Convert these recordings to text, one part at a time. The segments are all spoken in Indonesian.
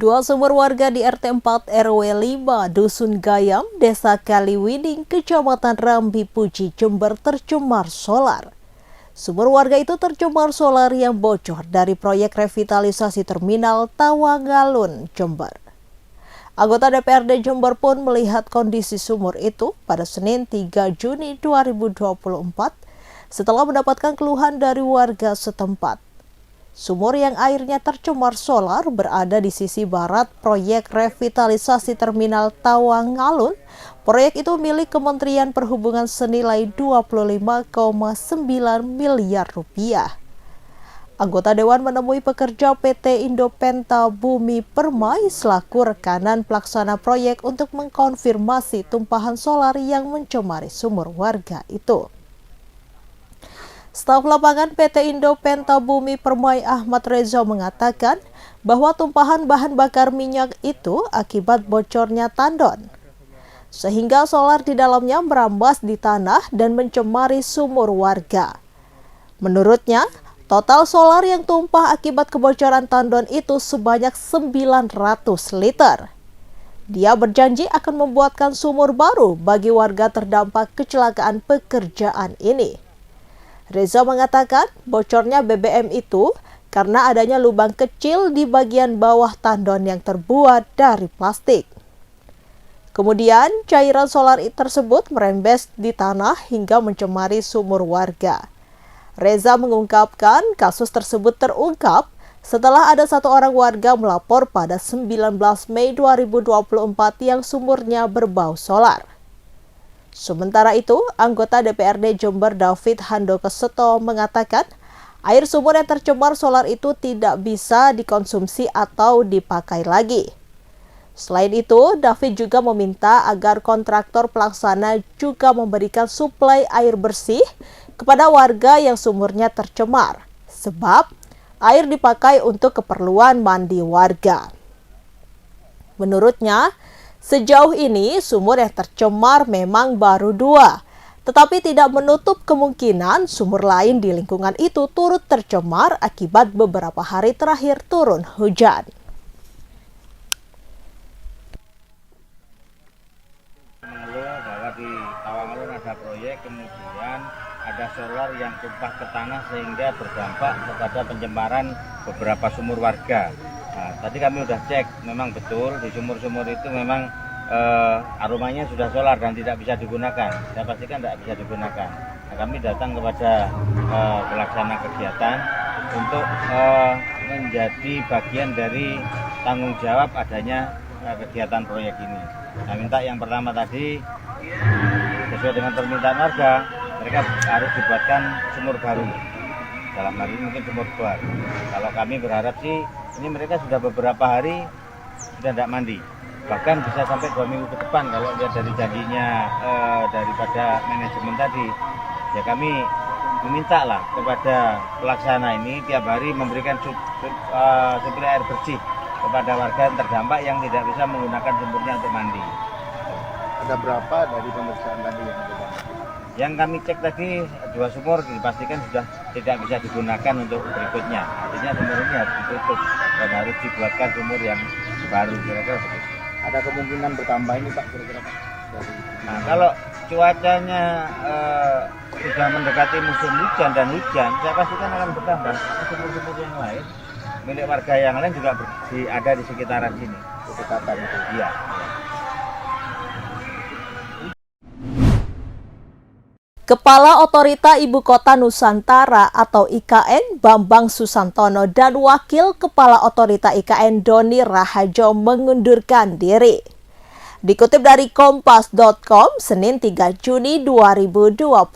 Dua sumur warga di RT 4 RW 5 Dusun Gayam, Desa Kaliwiding, Kecamatan Rambi Puji, Jember tercemar solar. Sumur warga itu tercemar solar yang bocor dari proyek revitalisasi terminal Tawangalun, Jember. Anggota DPRD Jember pun melihat kondisi sumur itu pada Senin 3 Juni 2024 setelah mendapatkan keluhan dari warga setempat. Sumur yang airnya tercemar solar berada di sisi barat proyek revitalisasi terminal Tawangalun. Proyek itu milik Kementerian Perhubungan senilai 25,9 miliar rupiah. Anggota Dewan menemui pekerja PT Indopenta Bumi Permai selaku rekanan pelaksana proyek untuk mengkonfirmasi tumpahan solar yang mencemari sumur warga itu. Staf lapangan PT Indopenta Bumi Permai Ahmad Reza mengatakan bahwa tumpahan bahan bakar minyak itu akibat bocornya tandon, sehingga solar di dalamnya merambas di tanah dan mencemari sumur warga. Menurutnya, total solar yang tumpah akibat kebocoran tandon itu sebanyak 900 liter. Dia berjanji akan membuatkan sumur baru bagi warga terdampak kecelakaan pekerjaan ini. Reza mengatakan bocornya BBM itu karena adanya lubang kecil di bagian bawah tandon yang terbuat dari plastik. Kemudian cairan solar tersebut merembes di tanah hingga mencemari sumur warga. Reza mengungkapkan kasus tersebut terungkap setelah ada satu orang warga melapor pada 19 Mei 2024 yang sumurnya berbau solar. Sementara itu, anggota DPRD Jember David Handoko Seto mengatakan air sumur yang tercemar solar itu tidak bisa dikonsumsi atau dipakai lagi. Selain itu, David juga meminta agar kontraktor pelaksana juga memberikan suplai air bersih kepada warga yang sumurnya tercemar, sebab air dipakai untuk keperluan mandi warga. Menurutnya, sejauh ini sumur yang tercemar memang baru 2, tetapi tidak menutup kemungkinan sumur lain di lingkungan itu turut tercemar akibat beberapa hari terakhir turun hujan. Mengeluh bahwa di Tawangalun ada proyek, kemudian ada solar yang tumpah ke tanah sehingga berdampak kepada pencemaran beberapa sumur warga. Nah, tadi kami sudah cek, memang betul di sumur-sumur itu memang aromanya sudah solar dan tidak bisa digunakan. Saya pastikan tidak bisa digunakan. Nah, kami datang kepada pelaksana kegiatan untuk menjadi bagian dari tanggung jawab adanya kegiatan proyek ini. Nah, minta yang pertama tadi sesuai dengan permintaan warga, mereka harus dibuatkan sumur baru. Dalam hal ini mungkin sumur bor. Kalau kami berharap sih ini mereka sudah beberapa hari sudah tidak mandi, bahkan bisa sampai 2 minggu ke depan kalau lihat dari janjinya daripada manajemen tadi. Ya kami meminta lah kepada pelaksana ini tiap hari memberikan suplai air bersih kepada warga yang terdampak yang tidak bisa menggunakan sumurnya untuk mandi. Ada berapa dari pemeriksaan tadi yang ada? Yang kami cek tadi 2 sumur dipastikan sudah tidak bisa digunakan untuk berikutnya. Artinya sumur ini harus ditutup dan harus dibuatkan sumur yang baru, kira-kira begitu. Ada kemungkinan bertambah ini Pak kira-kira Pak? Nah, kalau cuacanya sudah mendekati musim hujan dan hujan, saya pastikan akan bertambah. Sumur-sumur yang lain milik warga yang lain juga ada di sekitaran sini. Berdekatan itu. Iya. Kepala Otorita Ibu Kota Nusantara atau IKN Bambang Susantono dan Wakil Kepala Otorita IKN Doni Rahajo mengundurkan diri. Dikutip dari kompas.com, Senin 3 Juni 2024,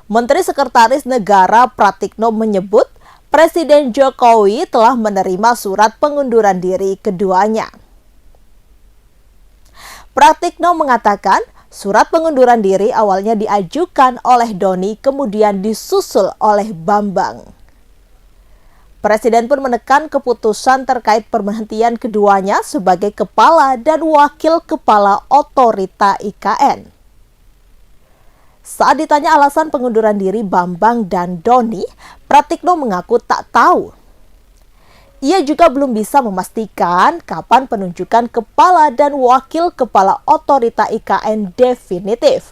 Menteri Sekretaris Negara Pratikno menyebut Presiden Jokowi telah menerima surat pengunduran diri keduanya. Pratikno mengatakan, surat pengunduran diri awalnya diajukan oleh Doni, kemudian disusul oleh Bambang. Presiden pun menekan keputusan terkait pemberhentian keduanya sebagai kepala dan wakil kepala otorita IKN. Saat ditanya alasan pengunduran diri Bambang dan Doni, Pratikno mengaku tak tahu. Ia juga belum bisa memastikan kapan penunjukan kepala dan wakil kepala otorita IKN definitif.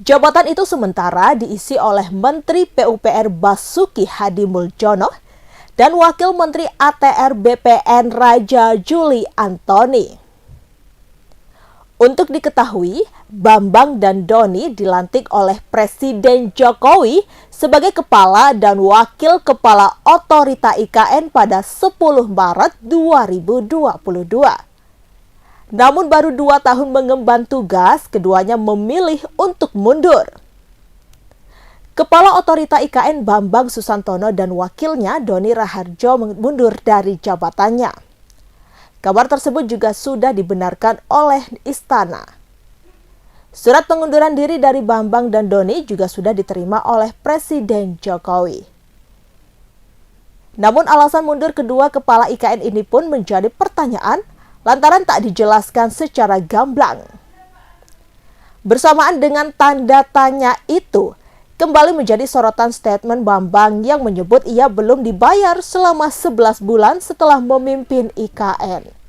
Jabatan itu sementara diisi oleh Menteri PUPR Basuki Hadimuljono dan Wakil Menteri ATR BPN Raja Juli Antoni. Untuk diketahui, Bambang dan Doni dilantik oleh Presiden Jokowi sebagai kepala dan wakil kepala otorita IKN pada 10 Maret 2022. Namun baru 2 tahun mengemban tugas, keduanya memilih untuk mundur. Kepala otorita IKN Bambang Susantono dan wakilnya Doni Raharjo mundur dari jabatannya. Kabar tersebut juga sudah dibenarkan oleh Istana. Surat pengunduran diri dari Bambang dan Doni juga sudah diterima oleh Presiden Jokowi. Namun alasan mundur kedua kepala IKN ini pun menjadi pertanyaan lantaran tak dijelaskan secara gamblang. Bersamaan dengan tanda tanya itu, kembali menjadi sorotan statement Bambang yang menyebut ia belum dibayar selama 11 bulan setelah memimpin IKN.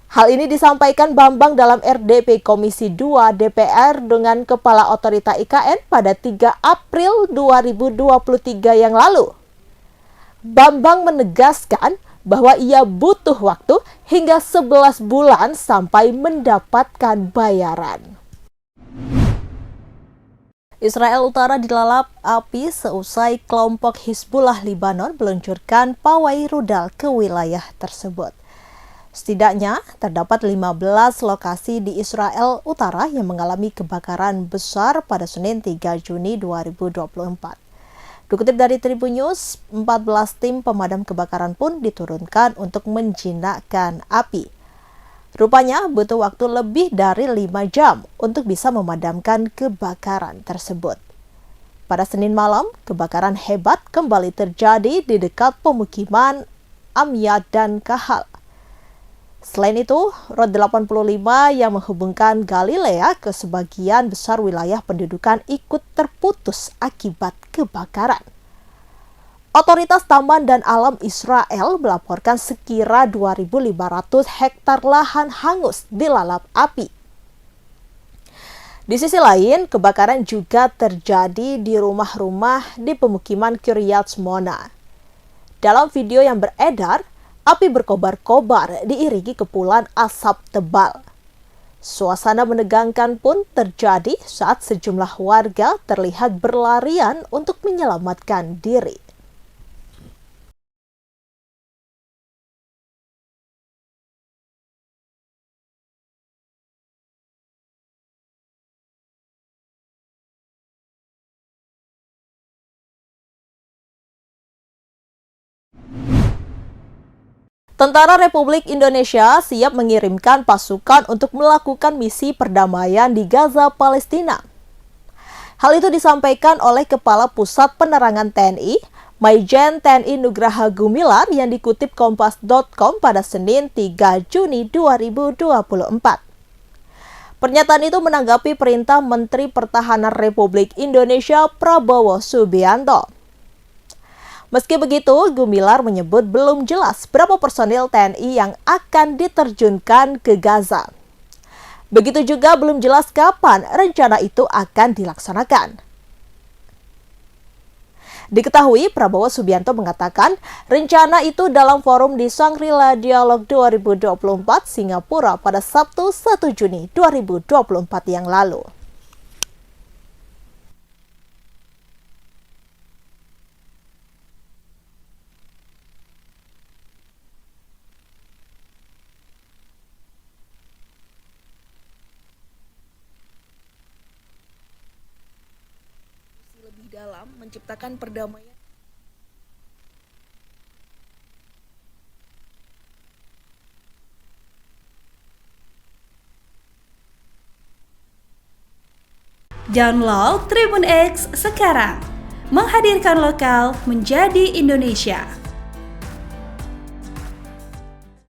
Hal ini disampaikan Bambang dalam RDP Komisi 2 DPR dengan Kepala Otorita IKN pada 3 April 2023 yang lalu. Bambang menegaskan bahwa ia butuh waktu hingga 11 bulan sampai mendapatkan bayaran. Israel Utara dilalap api seusai kelompok Hizbullah Lebanon meluncurkan pawai rudal ke wilayah tersebut. Setidaknya terdapat 15 lokasi di Israel Utara yang mengalami kebakaran besar pada Senin 3 Juni 2024. Dikutip dari Tribun News, 14 tim pemadam kebakaran pun diturunkan untuk menjinakkan api. Rupanya butuh waktu lebih dari 5 jam untuk bisa memadamkan kebakaran tersebut. Pada Senin malam, kebakaran hebat kembali terjadi di dekat pemukiman Amyad dan Kahal. Selain itu, Road 85 yang menghubungkan Galilea ke sebagian besar wilayah pendudukan ikut terputus akibat kebakaran. Otoritas Taman dan Alam Israel melaporkan sekira 2.500 hektar lahan hangus dilalap api. Di sisi lain, kebakaran juga terjadi di rumah-rumah di pemukiman Kiryat Shmona. Dalam video yang beredar, api berkobar-kobar diiringi kepulan asap tebal. Suasana menegangkan pun terjadi saat sejumlah warga terlihat berlarian untuk menyelamatkan diri. Tentara Republik Indonesia siap mengirimkan pasukan untuk melakukan misi perdamaian di Gaza, Palestina. Hal itu disampaikan oleh Kepala Pusat Penerangan TNI, Maijen TNI Nugraha Gumilar yang dikutip Kompas.com pada Senin 3 Juni 2024. Pernyataan itu menanggapi perintah Menteri Pertahanan Republik Indonesia Prabowo Subianto. Meski begitu, Gumilar menyebut belum jelas berapa personil TNI yang akan diterjunkan ke Gaza. Begitu juga belum jelas kapan rencana itu akan dilaksanakan. Diketahui Prabowo Subianto mengatakan rencana itu dalam forum di Shangri-La Dialog 2024 Singapura pada Sabtu 1 Juni 2024 yang lalu. Lebih dalam menciptakan perdamaian. Download Tribun X sekarang, menghadirkan lokal menjadi Indonesia.